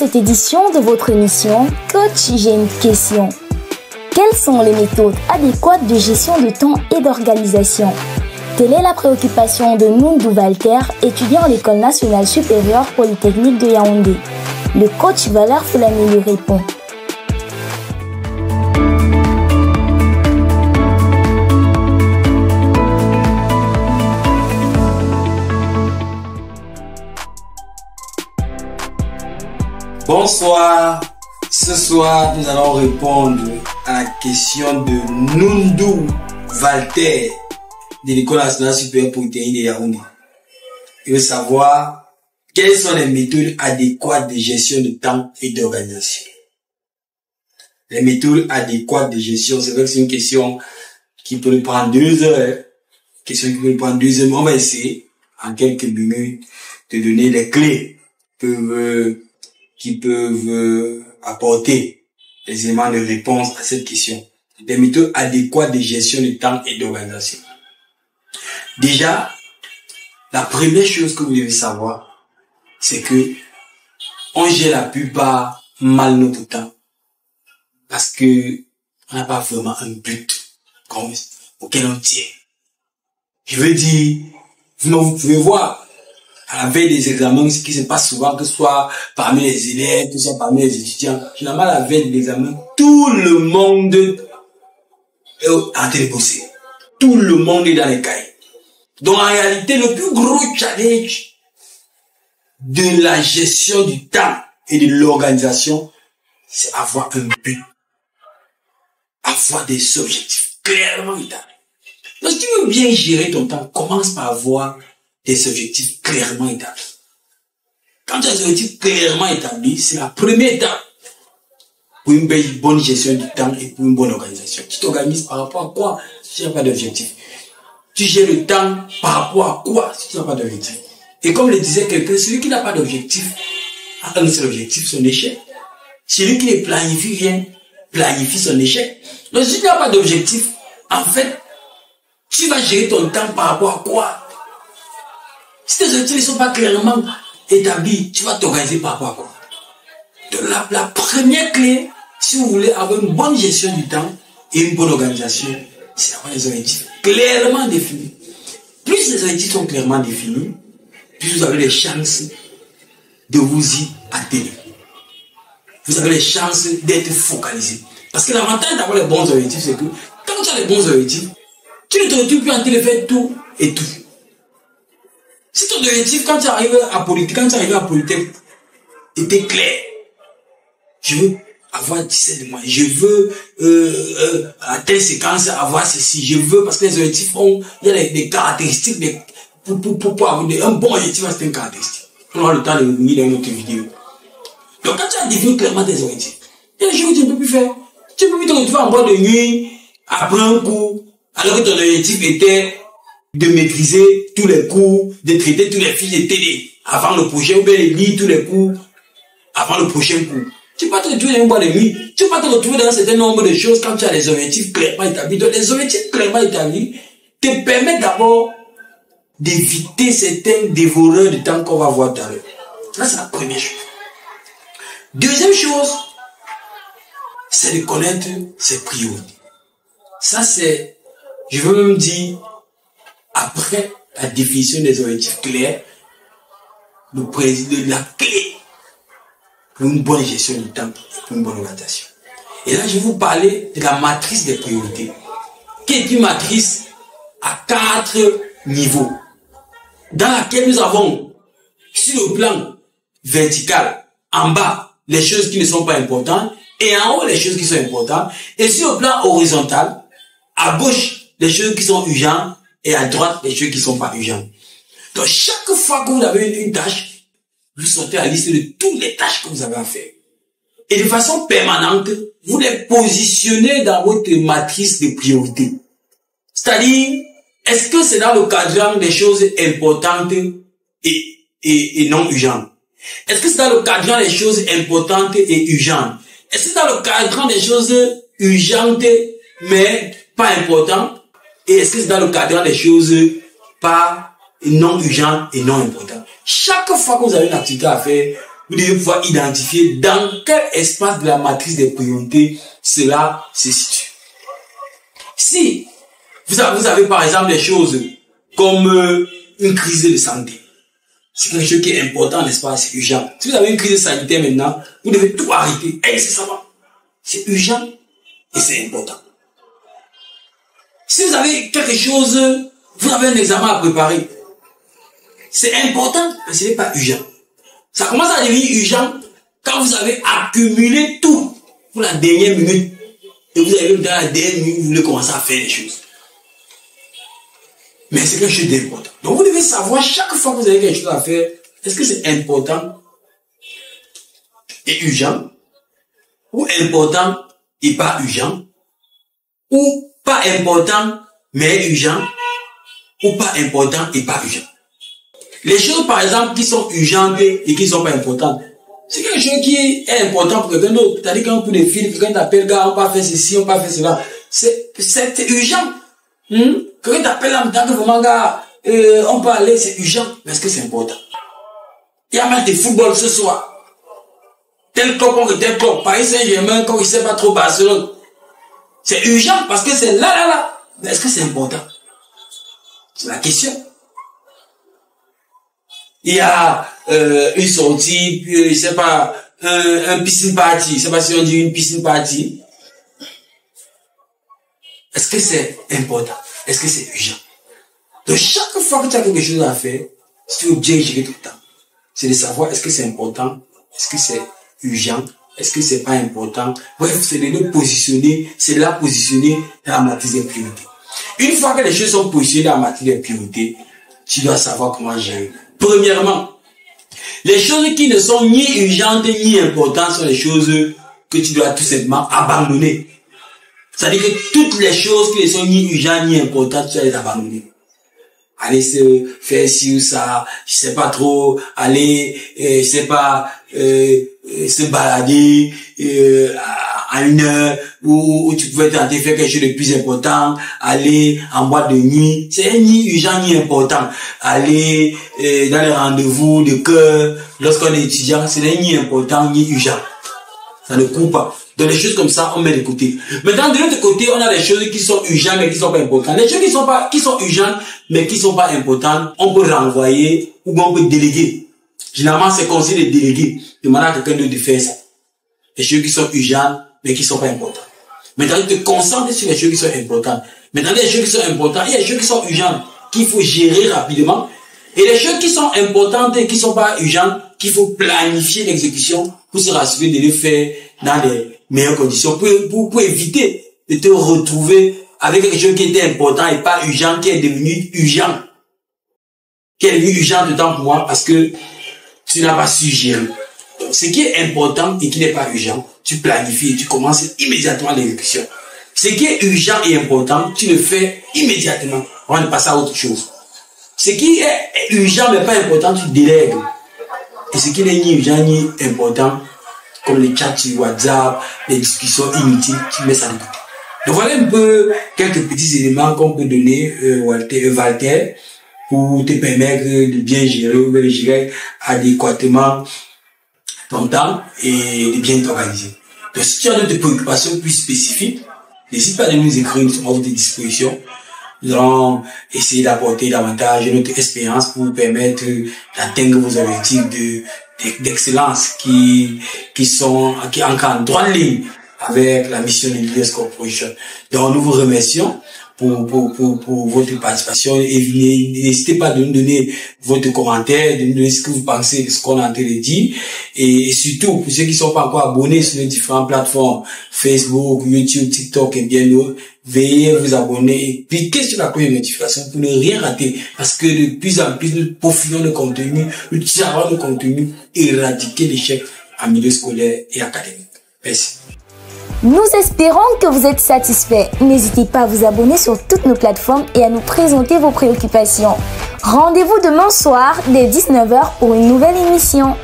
cette édition de votre émission Coach, j'ai une question. Quelles sont les méthodes adéquates de gestion de temps et d'organisation? Telle est la préoccupation de Noundou Walter, étudiant à l'École nationale supérieure polytechnique de Yaoundé. Le coach Valère Foulani lui répond. Bonsoir, ce soir nous allons répondre à la question de Noundou Walter de l'École nationale supérieure polytechnique de Yaoundé. Il veut savoir quelles sont les méthodes adéquates de gestion de temps et d'organisation. Les méthodes adéquates de gestion, c'est vrai que c'est une question qui peut nous prendre 2 heures. Question qui peut nous prendre 2 heures, mais on va essayer en quelques minutes de donner les clés qui peuvent apporter des éléments de réponse à cette question. Des méthodes adéquates de gestion du temps et d'organisation. Déjà, la première chose que vous devez savoir, c'est que on gère la plupart mal notre temps. Parce que on n'a pas vraiment un but auquel on tient. Je veux dire, vous pouvez voir, à la veille des examens, ce qui se passe souvent, que ce soit parmi les élèves, que ce soit parmi les étudiants, généralement, à la veille de l'examen, tout le monde est en train de bosser. Tout le monde est dans les cahiers. Donc, en réalité, le plus gros challenge de la gestion du temps et de l'organisation, c'est avoir un but. Avoir des objectifs clairement établis. Donc, si tu veux bien gérer ton temps, commence par avoir des objectifs clairement établis. Quand tu as des objectifs clairement établis, c'est la première étape pour une bonne gestion du temps et pour une bonne organisation. Tu t'organises par rapport à quoi si tu n'as pas d'objectif? Tu gères le temps par rapport à quoi si tu n'as pas d'objectif? Et comme le disait quelqu'un, celui qui n'a pas d'objectif a un seul objectif, son échec. Celui qui ne planifie rien, planifie son échec. Donc si tu n'as pas d'objectif, en fait, tu vas gérer ton temps par rapport à quoi? Si tes objectifs ne sont pas clairement établis, tu vas t'organiser par rapport à quoi? Donc la première clé, si vous voulez avoir une bonne gestion du temps et une bonne organisation, c'est d'avoir des objectifs clairement définis. Plus les objectifs sont clairement définis, plus vous avez les chances de vous y atteindre. Vous avez les chances d'être focalisé. Parce que l'avantage d'avoir les bons objectifs, c'est que quand tu as les bons objectifs, tu ne te retrouves plus en train de faire tout et tout. Si ton objectif, quand tu arrives à Polytech, était clair, je veux avoir 17 mois, je veux à telle séquence avoir ceci, je veux, parce que les objectifs il y a des caractéristiques, pour avoir un bon objectif à certaines caractéristiques. On aura le temps de revenir dans une autre vidéo. Donc quand tu as défini clairement tes objectifs, il y a des choses que tu ne peux plus faire. Tu ne peux plus te retrouver en boîte de nuit, après un cours, alors que ton objectif était de maîtriser tous les cours, de traiter tous les fiches de TD avant le prochain, ou bien de lire tous les cours avant le prochain cours. Tu ne peux pas te retrouver dans une boîte de nuit. Tu ne peux pas te retrouver dans un certain nombre de choses quand tu as des objectifs clairement établis. Donc les objectifs clairement établis te permettent d'abord d'éviter certains dévoreurs de temps qu'on va voir tout à l'heure. Ça, c'est la première chose. Deuxième chose, c'est de connaître ses priorités. Ça, c'est, je veux même dire, après la définition des objectifs clairs, la clé pour une bonne gestion du temps et pour une bonne organisation. Et là, je vais vous parler de la matrice des priorités, qui est une matrice à 4 niveaux, dans laquelle nous avons, sur le plan vertical, en bas, les choses qui ne sont pas importantes, et en haut, les choses qui sont importantes, et sur le plan horizontal, à gauche, les choses qui sont urgentes, et à droite, les choses qui ne sont pas urgentes. Donc, chaque fois que vous avez une tâche, vous sortez la liste de toutes les tâches que vous avez à faire. Et de façon permanente, vous les positionnez dans votre matrice de priorité. C'est-à-dire, est-ce que c'est dans le cadran des choses importantes et non urgentes? Est-ce que c'est dans le cadran des choses importantes et urgentes? Est-ce que c'est dans le cadran des choses urgentes mais pas importantes? Et est-ce que c'est dans le cadran des choses pas non urgentes et non importantes? Chaque fois que vous avez une activité à faire, vous devez pouvoir identifier dans quel espace de la matrice des priorités cela se situe. Si vous avez par exemple des choses comme une crise de santé, c'est quelque chose qui est important, n'est-ce pas? C'est urgent. Si vous avez une crise sanitaire maintenant, vous devez tout arrêter. Incessamment. C'est urgent et c'est important. Si vous avez quelque chose, vous avez un examen à préparer, c'est important, mais ce n'est pas urgent. Ça commence à devenir urgent quand vous avez accumulé tout pour la dernière minute. Et vous avez dans la dernière minute, vous voulez commencer à faire les choses. Mais c'est quelque chose d'important. Donc vous devez savoir chaque fois que vous avez quelque chose à faire, est-ce que c'est important et urgent, ou important et pas urgent, ou pas important mais urgent, ou pas important et pas urgent. Les choses par exemple qui sont urgentes et qui ne sont pas importantes, c'est quelque chose qui est important pour quelqu'un d'autre. C'est-à-dire quand pour des filles, quelqu'un t'appelle, gars, on va faire ceci, on va faire cela. C'est urgent. Quelqu'un t'appelle là, que vraiment, gars, on peut aller, c'est urgent, parce que c'est important. Il y a un match de football ce soir. Tel club contre tel club, Paris Saint-Germain, quand il ne sait pas trop Barcelone. C'est urgent, parce que c'est là. Mais est-ce que c'est important? C'est la question. Il y a une sortie, je sais pas, un piscine party, je sais pas si on dit une piscine party. Est-ce que c'est important? Est-ce que c'est urgent? Donc chaque fois que tu as quelque chose à faire, si tu veux bien gérer tout le temps, c'est de savoir est-ce que c'est important, est-ce que c'est urgent, est-ce que c'est pas important. Bref, c'est de le positionner, c'est de la positionner dans la matrice des priorités. Une fois que les choses sont positionnées dans la matrice des priorités, tu dois savoir comment gérer. Premièrement, les choses qui ne sont ni urgentes ni importantes sont les choses que tu dois tout simplement abandonner. C'est-à-dire que toutes les choses qui ne sont ni urgentes ni importantes, tu dois les abandonner. Aller se faire ci ou ça, je sais pas trop, aller, je sais pas, se balader à une heure où tu pouvais tenter de faire quelque chose de plus important, aller en boîte de nuit, c'est ni urgent ni important. Aller dans les rendez-vous de cœur, lorsqu'on est étudiant, c'est ni important ni urgent. Ça ne court pas. Donc les choses comme ça, on met de côté. Maintenant, de l'autre côté, on a les choses qui sont urgentes mais qui sont pas importantes. Les choses qui sont urgentes mais qui sont pas importantes, on peut renvoyer ou on peut déléguer. Généralement, c'est conseillé de déléguer. Demander à quelqu'un d'autre de faire ça. Les choses qui sont urgentes mais qui sont pas importantes. Maintenant, tu te concentres sur les choses qui sont importantes. Maintenant, les choses qui sont importantes, il y a les choses qui sont urgentes qu'il faut gérer rapidement. Et les choses qui sont importantes et qui sont pas urgentes, qu'il faut planifier l'exécution pour se rassurer de les faire dans les meilleures conditions pour éviter de te retrouver avec quelque chose qui était important et pas urgent, qui est devenu urgent. Qui est devenu urgent de temps pour moi parce que tu n'as pas su gérer. Donc, ce qui est important et qui n'est pas urgent, tu planifies et tu commences immédiatement l'exécution. Ce qui est urgent et important, tu le fais immédiatement avant de passer à autre chose. Ce qui est urgent mais pas important, tu délègues. Et ce qui n'est ni urgent ni important, comme les chats sur WhatsApp, les discussions inutiles, tu mets ça de côté. Donc voilà un peu quelques petits éléments qu'on peut donner, Walter, pour te permettre de bien gérer adéquatement ton temps et de bien t'organiser. Donc si tu as d'autres préoccupations plus spécifiques, n'hésite pas à nous écrire, nous sommes à votre disposition. Nous allons essayer d'apporter davantage notre expérience pour vous permettre d'atteindre vos objectifs d'excellence qui entrent en droite ligne avec la mission de Leaders Corporation. Donc nous vous remercions pour votre participation et n'hésitez pas de nous donner votre commentaire, de nous donner ce que vous pensez de ce qu'on est en train de dire et surtout pour ceux qui ne sont pas encore abonnés sur les différentes plateformes Facebook, YouTube, TikTok et bien d'autres, veuillez vous abonner et cliquez sur la cloche de notification pour ne rien rater parce que de plus en plus nous profilons de contenu, nous tirons de contenu et éradiquer l'échec en milieu scolaire et académique. Merci. Nous espérons que vous êtes satisfaits. N'hésitez pas à vous abonner sur toutes nos plateformes et à nous présenter vos préoccupations. Rendez-vous demain soir dès 19h pour une nouvelle émission.